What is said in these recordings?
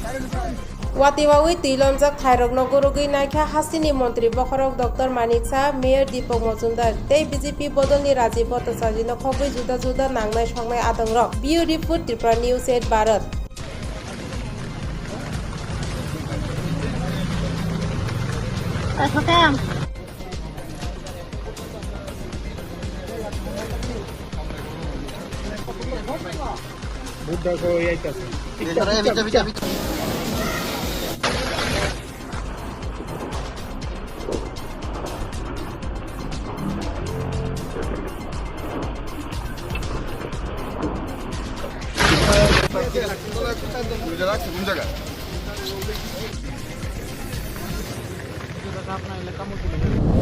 Watiwawi Tilomjak Thairok Nogorogi Naikha Hasini Montri Bokharok Dr. Manik Shah Mayor Deepak Majumdar Tei BJP Bodolni Rajiv Bhattacharya no khogoi juda juda nangnai songnai adangrok Bureau Report Tripura News 8 Bharat Buddha ko yai kasi.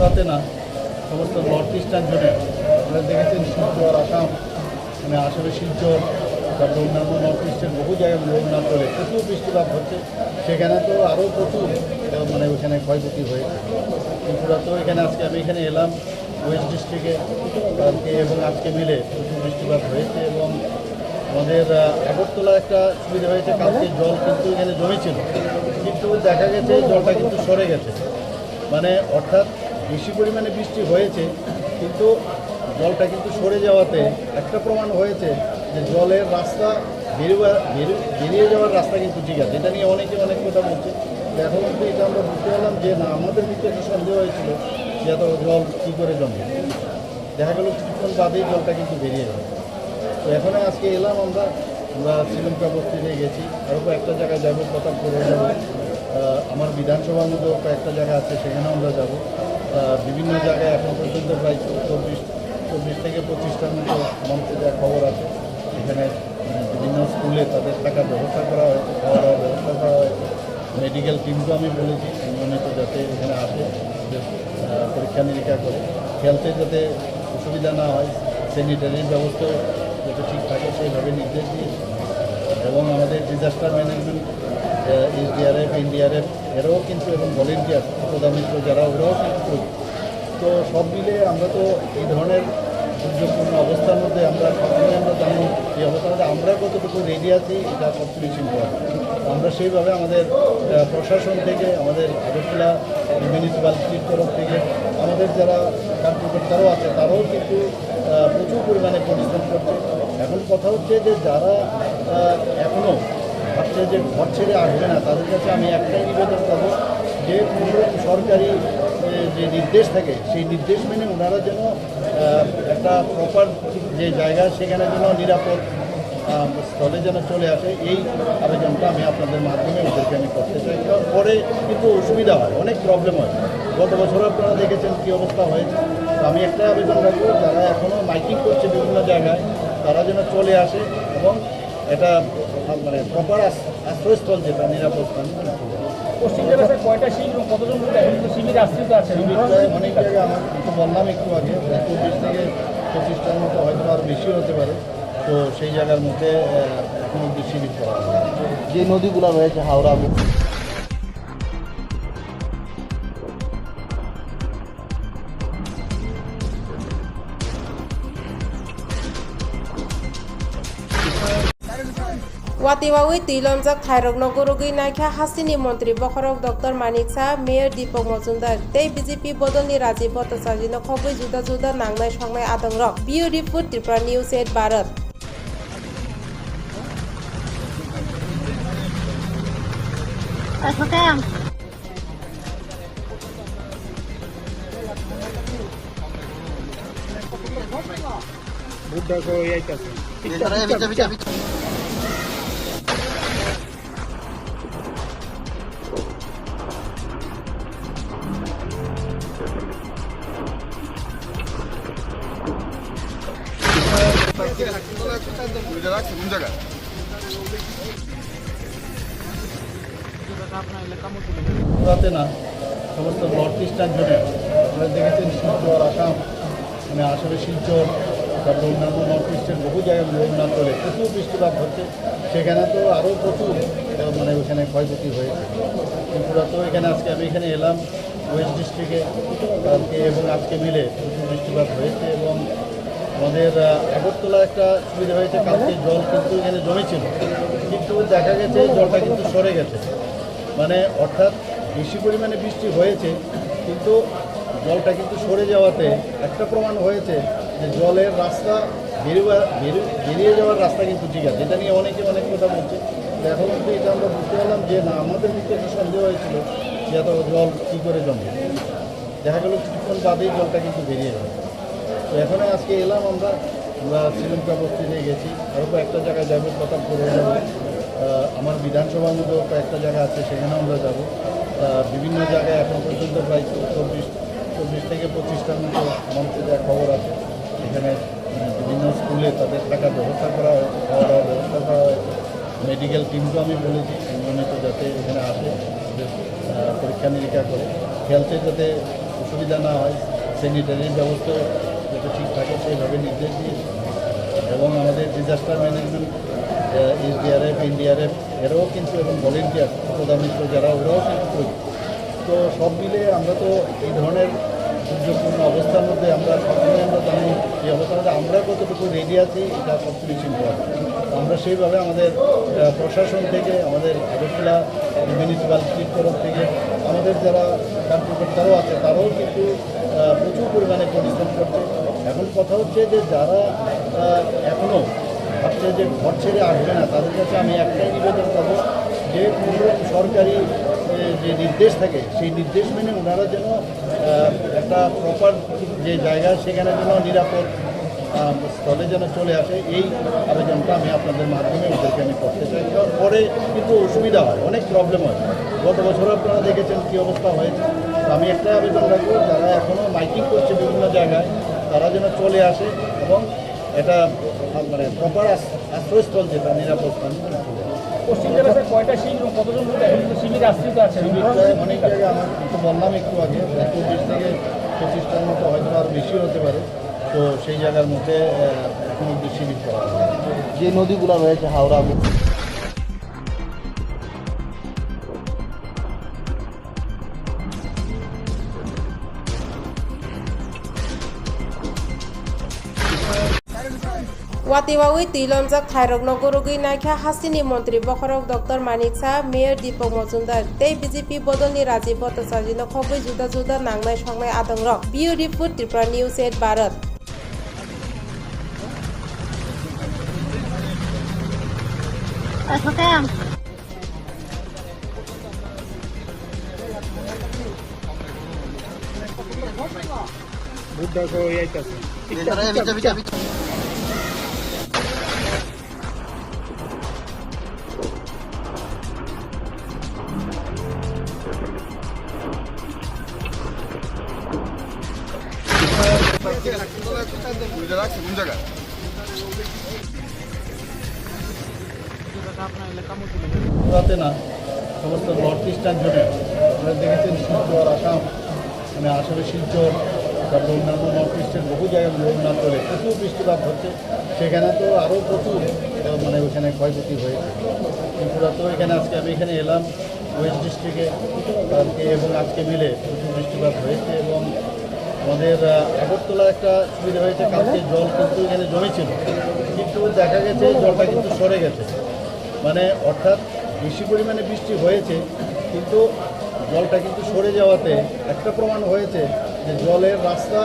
রাতে না সমস্ত north eastern জোনে আপনারা দেখেছেন শিলচর আসাম মানে আসামে শিলচর তারপর অন্যান্য নর্থ ইস্টের বহু জায়গায় অরুণাচলে প্রচুর বৃষ্টিপাত হচ্ছে সেখানে তো আরও প্রচুর মানে ওখানে ক্ষয়ক্ষতি হয়েছে ত্রিপুরা তো এখানে আজকে আমি এখানে এলাম ওয়েস্ট ডিস্ট্রিক্টে কালকে এবং আজকে মিলে প্রচুর বৃষ্টিপাত হয়েছে এবং আমাদের আগরতলা একটা সুবিধা হয়েছে কালকে জল কিন্তু এখানে জমেছিল কিন্তু দেখা গেছে জলটা কিন্তু সরে গেছে মানে অর্থাৎ বেশি পরিমাণে বৃষ্টি হয়েছে কিন্তু জলটা কিন্তু সরে যাওয়াতে একটা প্রমাণ হয়েছে যে জলের রাস্তা বেরিয়ে যাওয়ার রাস্তা কিন্তু ঠিক আছে এটা নিয়ে অনেকে অনেক কথা বলছে এখন কিন্তু এটা আমরা বুঝতে পারলাম যে না আমাদের ভিতরে একটা সন্দেহ হয়েছিল যে এত জল কী করে জমে দেখা গেল কিছুক্ষণ বাদেই জলটা কিন্তু বেরিয়ে যাবে তো এখানে আজকে এলাম আমরা শ্রীলঙ্কা বস্তিতে গেছি আরও কয়েকটা জায়গায় যাবো কথা করে যাবো আমার বিধানসভার মধ্যেও কয়েকটা জায়গা আছে সেখানেও আমরা যাব বিভিন্ন জায়গায় এখন পর্যন্ত প্রায় চব্বিশ থেকে 25টার মতো মঞ্চে যা খবর আছে এখানে বিভিন্ন স্কুলে তাদের থাকার ব্যবস্থা করা হয়েছে খাওয়া দাওয়ার ব্যবস্থা করা হয়েছে মেডিকেল টিমকেও আমি বলেছি নিয়মিত যাতে এখানে আসে পরীক্ষা নিরীক্ষা করে হেলথে যাতে অসুবিধা না হয় স্যানিটারির ব্যবস্থাও যাতে ঠিক থাকে সেইভাবে নির্দেশ দিয়েছি এবং আমাদের ডিজাস্টার ম্যানেজমেন্ট এসডিআরএফ এনডিআরএফ এরাও কিন্তু এবং ভলেন্টিয়ার প্রধানমিত্র যারা ওরাও কিন্তু তো সব মিলে আমরা তো এই ধরনের দুর্যোগপূর্ণ অবস্থার মধ্যে আমরা সবসময় আমরা জানি এই অবস্থার মধ্যে আমরা কতটুকু রেডি আছি এটা সবচেয়ে বেশি ইম্পর্টেন্ট আমরা সেইভাবে আমাদের প্রশাসন থেকে আমাদের আগরতলা মিউনিসিপ্যালিটির তরফ থেকে আমাদের যারা কার্যকর্তারাও আছে তারাও কিন্তু প্রচুর পরিমাণে পরিশ্রম করছে এখন কথা হচ্ছে যে যারা এখনও ভাবছে যে ঘর ছেড়ে আসবে না তাদের কাছে আমি একটাই নিবেদন করবো যে কোনো সরকারি যে নির্দেশ থাকে সেই নির্দেশ মেনে ওনারা যেন একটা প্রপার যে জায়গা সেখানে যেন নিরাপদ স্থলে যেন চলে আসে এই আবেদনটা আমি আপনাদের মাধ্যমে ওদেরকে আমি করতে চাই কারণ পরে কিন্তু অসুবিধা হয় অনেক প্রবলেম হয় গত বছর আপনারা দেখেছেন কী অবস্থা হয়েছে তো আমি একটা আবেদন রাখবো যারা এখনও মাইকিং করছে বিভিন্ন জায়গায় তারা যেন চলে আসে এবং এটা মানে প্রপার আশ্রয়স্থল যেটা নিরাপদ স্থান পশ্চিম জেলাতে কয়টা শিবির কতজন শিবির আশ্রিত আছে অনেক জায়গায় আমার তো বললাম একটু আগে 24 থেকে 25টার মতো হয়তো আরও বেশি হতে পারে তো সেই জায়গার মধ্যে এখন অব্দি শিবির করা যে নদীগুলো রয়েছে Howrah Watiwawi Tilomjak Thairok Nogorogi Naikha Hasini Montri Bokharok Dr. Manik Shah Mayor Deepak Majumdar Tei BJP Bodolni Rajiv Bhattacharya no khogoi juda juda nangnai songnai adangrok Bureau Report Tripura News 8 Bharat Buddha ko yai kasi. রাতে না সমস্ত north eastern জোনে আপনারা দেখেছেন শিলচর আসাম মানে আসামে শিলচর তারপর অন্যান্য নর্থ ইস্টের বহু জায়গায় অরুণাচলে প্রচুর বৃষ্টিপাত হচ্ছে সেখানে তো আরও প্রচুর মানে ওখানে ক্ষয়ক্ষতি হয়েছে ত্রিপুরা তো এখানে আজকে আমি এখানে এলাম ওয়েস্ট ডিস্ট্রিক্টে কালকে এবং আজকে মিলে প্রচুর বৃষ্টিপাত হয়েছে এবং আমাদের আগরতলা একটা সুবিধা হয়েছে কালকে জল কিন্তু এখানে জমেছিল কিন্তু দেখা গেছে জলটা কিন্তু সরে গেছে, মানে অর্থাৎ বেশি পরিমাণে বৃষ্টি হয়েছে কিন্তু জলটা কিন্তু সরে যাওয়াতে একটা প্রমাণ হয়েছে যে জলের রাস্তা বেরিয়ে যাওয়ার রাস্তা কিন্তু ঠিক আছে। এটা নিয়ে অনেকে অনেক কথা বলছে, তো এখন অব্দি এটা আমরা বুঝতে পারলাম যে না, আমাদের দিকে একটা সন্দেহ হয়েছিল যে এত জল কী করে জমে। দেখা গেল কিছুক্ষণ বাদেই জলটা কিন্তু বেরিয়ে গেল। তো এখন আজকে এলাম আমরা শ্রীলঙ্কা বস্তিতে গেছি, আরও কয়েকটা জায়গায় যাবো, প্রতাপপুরে যাবো, আমার বিধানসভার মধ্যেও কয়েকটা জায়গা আছে সেখানেও আমরা যাবো। বিভিন্ন জায়গায় এখন পর্যন্ত প্রায় 24 থেকে 25টার মতো আমার যা খবর আছে, এখানে বিভিন্ন স্কুলে তাদের থাকার ব্যবস্থা করা হয়েছে, খাওয়া দাওয়ার ব্যবস্থা করা হয়েছে। মেডিকেল টিমকেও আমি বলেছি নিয়মিত যাতে এখানে আসে, ওদের পরীক্ষা নিরীক্ষা করে, হেলথে যাতে অসুবিধা না হয়, স্যানিটারির ব্যবস্থা যাতে ঠিক থাকে সেইভাবে নির্দেশ দিয়েছি। এবং আমাদের ডিজাস্টার ম্যানেজমেন্ট এসডিআরএফ, এনডিআরএফ এরাও কিন্তু, এবং ভলেন্টিয়ার প্রধানমিত্র যারা, ওরাও কিন্তু করি। তো সব মিলে আমরা তো এই ধরনের দুর্যোগপূর্ণ অবস্থার মধ্যে আমরা সবসময় আমরা জানি এই অবস্থার মধ্যে আমরা কতটুকু রেডি আছি, এটা সবচেয়ে বেশি ইম্পর্টেন্ট। আমরা সেইভাবে আমাদের প্রশাসন থেকে, আমাদের আগরতলা মিউনিসিপ্যালিটির তরফ থেকে, আমাদের যারা কার্যকর্তারাও আছে তারাও কিন্তু প্রচুর পরিমাণে পরিশ্রম করছে। এখন কথা হচ্ছে যে যারা এখনও ভাবছে যে ঘর ছেড়ে আসবে না, তাদের কাছে আমি একটাই নিবেদন করবো যে কোনো সরকারি যে নির্দেশ থাকে সেই নির্দেশ মেনে ওনারা যেন একটা প্রপার যে জায়গা সেখানে যেন নিরাপদ স্থলে যেন চলে আসে, এই আবেদনটা আমি আপনাদের মাধ্যমে ওদেরকে আমি করতে চাই। পরে কিন্তু অসুবিধা হয়, অনেক প্রবলেম হয়। গত বছর আপনারা দেখেছেন কী অবস্থা হয়েছে। তো আমি একটাই আবেদন রাখবো, যারা এখনও মাইকিং করছে বিভিন্ন জায়গায়, তারা যেন চলে আসে এবং এটা মানে প্রপার আশ্রয়স্থল যেটা নিরাপদ স্থান চলে আসে। পশ্চিম জেলা স্যার কয়টা শিবির এবং কতজন লোক এখন কিন্তু শিবিরে আশ্রিত আছে? অনেক জায়গায় আমার তো বললাম একটু আগে 24 থেকে 25টার মতো হয়তো আর বেশি হতে পারে। তো সেই জায়গার মধ্যে এখন অব্দি শিবির করা হয়। যে নদীগুলো রয়েছে Howrah, Watiwawi Tilomjak Thairok Nogorogi Naikha Hasini Montri Bokharok Dr. Manik Saha Mayor Deepak Majumdar Tei BJP Bodolni Rajiv Bhattacharjino Khobui Juda Juda Nangnai Songnai Adangrok Bureau Report Tripura News 8 Bharat রাতে না, সমস্ত নর্থ ইস্টার্ন জোনে আপনারা দেখেছেন শিলচর, আসাম, মানে আসামে শিলচর, তারপর অন্যান্য নর্থ ইস্টের বহু জায়গায় রবীন্দ্রনাথ চলে প্রচুর বৃষ্টিপাত হচ্ছে। সেখানে তো আরও প্রচুর মানে ওইখানে ক্ষয়ক্ষতি হয়েছে। ত্রিপুরা তো এখানে আজকে আমি এখানে এলাম ওয়েস্ট ডিস্ট্রিক্টে, কালকে এবং আজকে মিলে প্রচুর বৃষ্টিপাত হয়েছে। এবং আমাদের আগরতলা একটা সুবিধা হয়েছে, কালকে জল কিন্তু এখানে জমেছিল কিন্তু দেখা গেছে জলটা কিন্তু সরে গেছে, মানে অর্থাৎ বেশি পরিমাণে বৃষ্টি হয়েছে কিন্তু জলটা কিন্তু সরে যাওয়াতে একটা প্রমাণ হয়েছে যে জলের রাস্তা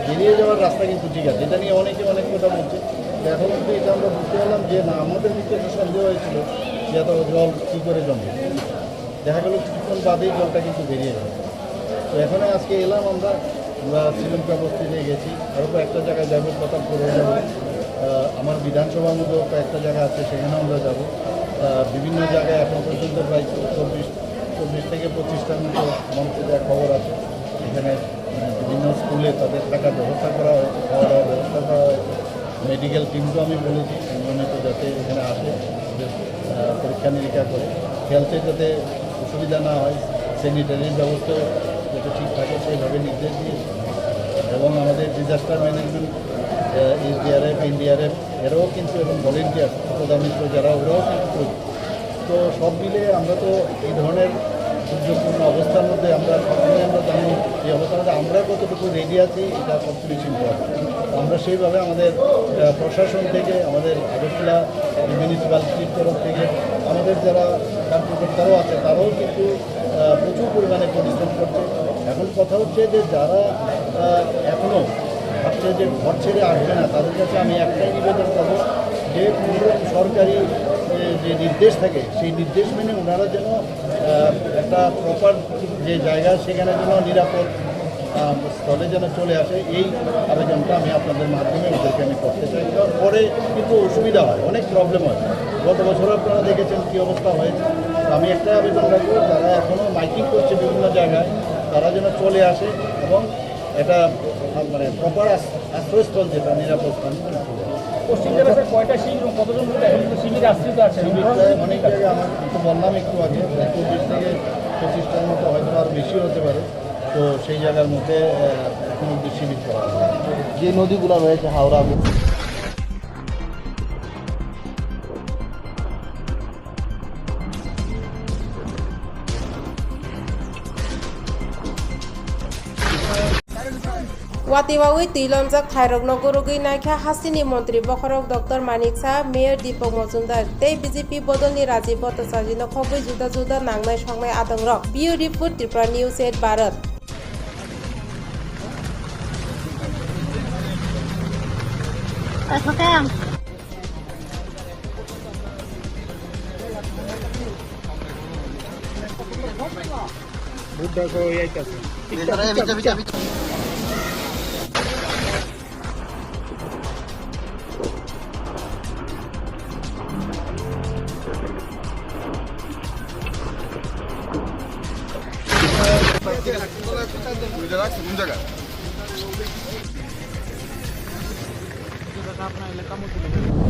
বেরিয়ে যাওয়ার রাস্তা কিন্তু ঠিক আছে। এটা নিয়ে অনেকে অনেক কথা বলছে, তো এখন অব্দি এটা আমরা বুঝতে পারলাম যে না, আমাদের দিকে একটা সন্দেহ হয়েছিল যে এত জল কী করে জমে। দেখা গেল কিছুক্ষণ বাদেই জলটা কিন্তু বেরিয়ে গেল। তো এখন আজকে এলাম আমরা শ্রীলঙ্কা বস্তিতে গেছি, আরও কয়েকটা জায়গায় যাবো, প্রতাপপুরে যাবো, আমার বিধানসভার মধ্যেও কয়েকটা জায়গা আছে সেখানেও আমরা যাবো। বিভিন্ন জায়গায় এখন পর্যন্ত প্রায় 24 থেকে 25টার মতো আমার যা খবর আছে, এখানে বিভিন্ন স্কুলে তাদের থাকার ব্যবস্থা করা হয়েছে, খাওয়া দাওয়ার ব্যবস্থা করা হয়েছে। মেডিকেল টিমকেও আমি বলেছি নিয়মিত যাতে এখানে আসে, ওদের পরীক্ষা নিরীক্ষা করে, হেলথে যাতে অসুবিধা না হয়, স্যানিটারির ব্যবস্থা যাতে ঠিক থাকে সেইভাবে নির্দেশ দিয়েছি। এবং আমাদের ডিজাস্টার ম্যানেজমেন্ট এসডিআরএফ, এনডিআরএফ এরাও কিন্তু, এবং ভলেন্টিয়ার প্রধানমিত্র যারা, ওরাও কিন্তু করি। তো সব মিলে আমরা তো এই ধরনের দুর্যোগপূর্ণ অবস্থার মধ্যে আমরা সবসময় আমরা জানি এই অবস্থার মধ্যে আমরা কতটুকু রেডি আছি, এটা সবচেয়ে বেশি ইম্পর্টেন্ট। আমরা সেইভাবে আমাদের প্রশাসন থেকে, আমাদের আগরতলা মিউনিসিপ্যালিটির তরফ থেকে, আমাদের যারা কর্মকর্তারাও আছে তারাও কিন্তু প্রচুর পরিমাণে পরিশ্রম করছে। এখন কথা হচ্ছে যে যারা এখনও ভাবছে যে ঘর ছেড়ে আসবে না, তাদের কাছে আমি একটাই নিবেদন করবো যে সরকারি যে নির্দেশ থাকে সেই নির্দেশ মেনে ওনারা যেন একটা প্রপার যে জায়গা সেখানে যেন নিরাপদ স্থলে যেন চলে আসে, এই আবেদনটা আমি আপনাদের মাধ্যমে ওদেরকে আমি করতে চাই। কারণ পরে কিন্তু অসুবিধা হয়, অনেক প্রবলেম হয়। গত বছর আপনারা দেখেছেন কী অবস্থা হয়েছে। আমি একটা আবেদন রাখবো, যারা এখনও মাইকিং করছে বিভিন্ন জায়গায়, তারা যেন চলে আসে এবং এটা মানে প্রপার আশ্রয়স্থল যেটা নিরাপদ স্থান। পশ্চিম জেলা স্যার কয়টা শিবির এবং কতজন লোক এখন কিন্তু শিবিরে আশ্রিত আছে? অনেক জায়গায় আমার তো বললাম একটু আগে 20 থেকে 25টার মতো হয়তো আর বেশি হতে পারে। তো সেই জায়গার মধ্যে এখন অব্দি শিবির করা হয়। যে নদীগুলো রয়েছে Howrah Watiwawi Tilomjak Thairok Nogorogui Naikha Hasini Montri Bokharok Dr. Manik Saha Mayor Deepak Majumdar Tei BJP Bodolni Rajiv Bhattacharjino Khobui Juda Juda Nangnai Songnai Adangrok Bureau Report Tripura News 8 Bharat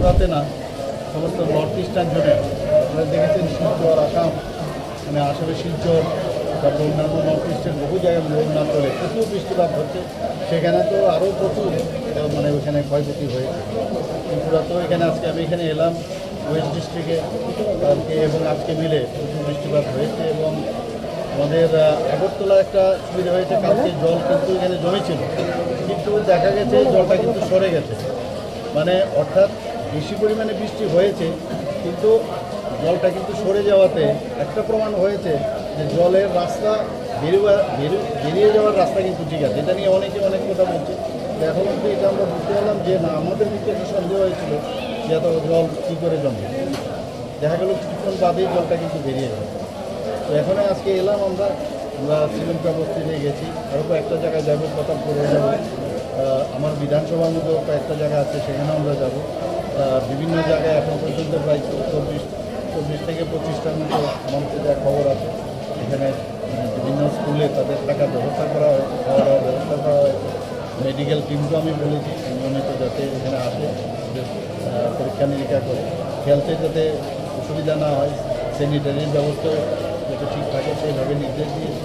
রাতে না সমস্ত নর্থ ইস্টার্ন জোনে আপনারা দেখেছেন শিলচর, আসাম, মানে আসামে শিলচর, তারপর অন্যান্য নর্থ ইস্টের বহু জায়গায় অরুণাচলে প্রচুর বৃষ্টিপাত হচ্ছে। সেখানে তো আরও প্রচুর মানে ওইখানে ক্ষয়ক্ষতি হয়েছে। ত্রিপুরা তো এখানে আজকে আমি এখানে এলাম ওয়েস্ট ডিস্ট্রিক্টে, কালকে এবং আজকে মিলে প্রচুর বৃষ্টিপাত হয়েছে এবং আমাদের আগরতলা একটা সুবিধা হয়েছে, কালকে জল কিন্তু এখানে জমেছিল, কিন্তু দেখা গেছে জলটা কিন্তু সরে গেছে। মানে অর্থাৎ বেশি পরিমাণে বৃষ্টি হয়েছে কিন্তু জলটা কিন্তু সরে যাওয়াতে একটা প্রমাণ হয়েছে যে জলের রাস্তা বেরিয়ে যাওয়ার রাস্তা কিন্তু ঠিক আছে। এটা নিয়ে অনেকে অনেক কথা বলছে। তো এখন অবধি এটা আমরা বুঝতে পারলাম যে না, আমাদের দিকে একটা সন্দেহ হয়েছিল যে এত জল কী করে জমে, দেখা গেল কিছুক্ষণ বাদেই জলটা কিন্তু বেরিয়ে গেল। তো এখানে আজকে এলাম আমরা শ্রীলঙ্কা বস্তিতে গেছি, আরও কয়েকটা জায়গায় যাবো, প্রতাপপুরে যাবো, আমার বিধানসভার মধ্যে কয়েকটা জায়গা আছে সেখানেও আমরা যাব। বিভিন্ন জায়গায় এখন পর্যন্ত প্রায় 24 থেকে 25টার মতো আমার যা খবর আছে, এখানে বিভিন্ন স্কুলে তাদের থাকার ব্যবস্থা করা হয়েছে, খাওয়া দাওয়ার ব্যবস্থা করা হয়েছে। মেডিকেল টিমকেও আমি বলেছি নিয়মিত যাতে এখানে আসে, পরীক্ষা নিরীক্ষা করে, হেলথে যাতে অসুবিধা না হয়, স্যানিটারির ব্যবস্থা যাতে ঠিক থাকে সেইভাবে নির্দেশ দিয়েছি।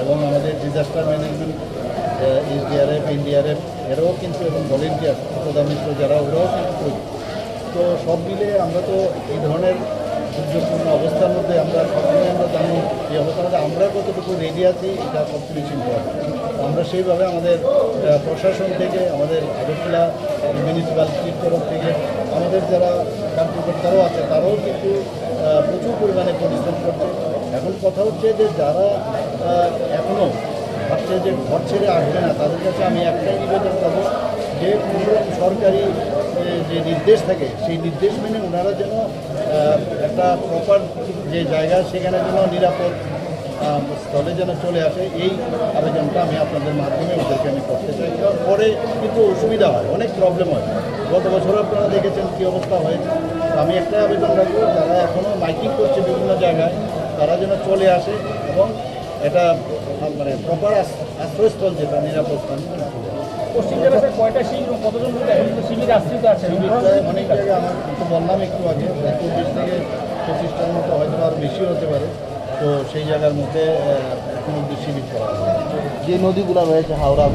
এবং আমাদের ডিজাস্টার ম্যানেজমেন্ট SDRF, NDRF এরাও কিন্তু এবং ভলেন্টিয়ার প্রধানমিত্র যারা, ওরাও কিন্তু করি। তো সব মিলে আমরা তো এই ধরনের দুর্যোগপূর্ণ অবস্থার মধ্যে আমরা সবসময় আমরা জানি এই অবস্থার মধ্যে আমরা কতটুকু রেডি আছি, এটা সবচেয়ে বেশি ইম্পর্টেন্ট। আমরা সেইভাবে আমাদের প্রশাসন থেকে, আমাদের আগরতলা মিউনিসিপ্যালিটির তরফ থেকে, আমাদের যারা কর্মকর্তারাও আছে তারাও কিন্তু প্রচুর পরিমাণে পরিশ্রম করছে। এখন কথা হচ্ছে যে যারা এখনও ভাবছে যে ঘর ছেড়ে আসবে না, তাদের কাছে আমি একটাই নিবেদন করবো যে সরকারি যে নির্দেশ থাকে সেই নির্দেশ মেনে ওনারা যেন একটা প্রপার যে জায়গা সেখানে যেন নিরাপদ স্থলে যেন চলে আসে, এই আবেদনটা আমি আপনাদের মাধ্যমে ওদেরকে আমি করতে চাই। কারণ পরে কিন্তু অসুবিধা হয়, অনেক প্রবলেম হয়। গত বছর আপনারা দেখেছেন কী অবস্থা হয়েছে। আমি একটা আবেদন রাখবো, যারা এখনও মাইকিং করছে বিভিন্ন জায়গায়, তারা যেন চলে আসে এবং এটা মানে প্রপার আশ্রয়স্থল যেটা নিরাপদ স্থান। পশ্চিম জেলা স্যার কয়টা শিবির এবং কতজন লোক এখন কিন্তু শিবিরে আশ্রিত আছে? অনেক জায়গায় আমার তো বললাম একটু আগে 20 থেকে 25টার মতো হয়তো আর বেশি হতে পারে। তো সেই জায়গার মধ্যে এখন অব্দি শিবির করা হয়। যে নদীগুলো রয়েছে Howrah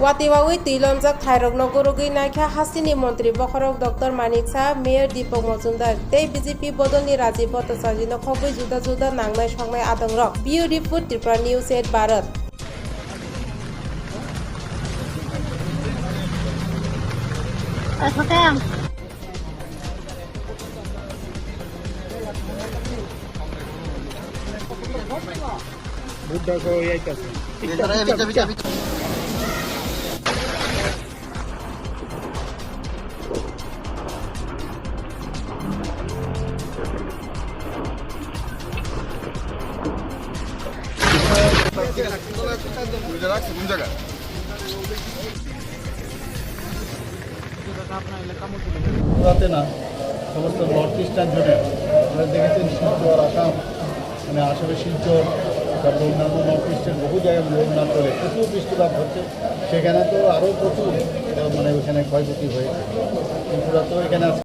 Watiwawi Tilomjak Thairokno Gorogui Naikha Hasini Mantri Bokharok Dr. Manik Saha Mayor Deepak Majumdar tei BJP Bodolni Rajiv Bhattacharjino khogoi juda juda nangnai songnai adongrok. Bureau Report Tripura News 8 Bharat. রাতে না সমস্ত নর্থ ইস্টার্ন জোনে আপনারা দেখেছেন শিলচর আসাম মানে আসামে শিলচর তারপর অন্যান্য নর্থ ইস্টের বহু জায়গায় রবীন্দ্রনাথে প্রচুর বৃষ্টিপাত হচ্ছে সেখানে তো আরও প্রচুর মানে ওখানে ক্ষয়ক্ষতি হয়েছে ত্রিপুরা তো এখানে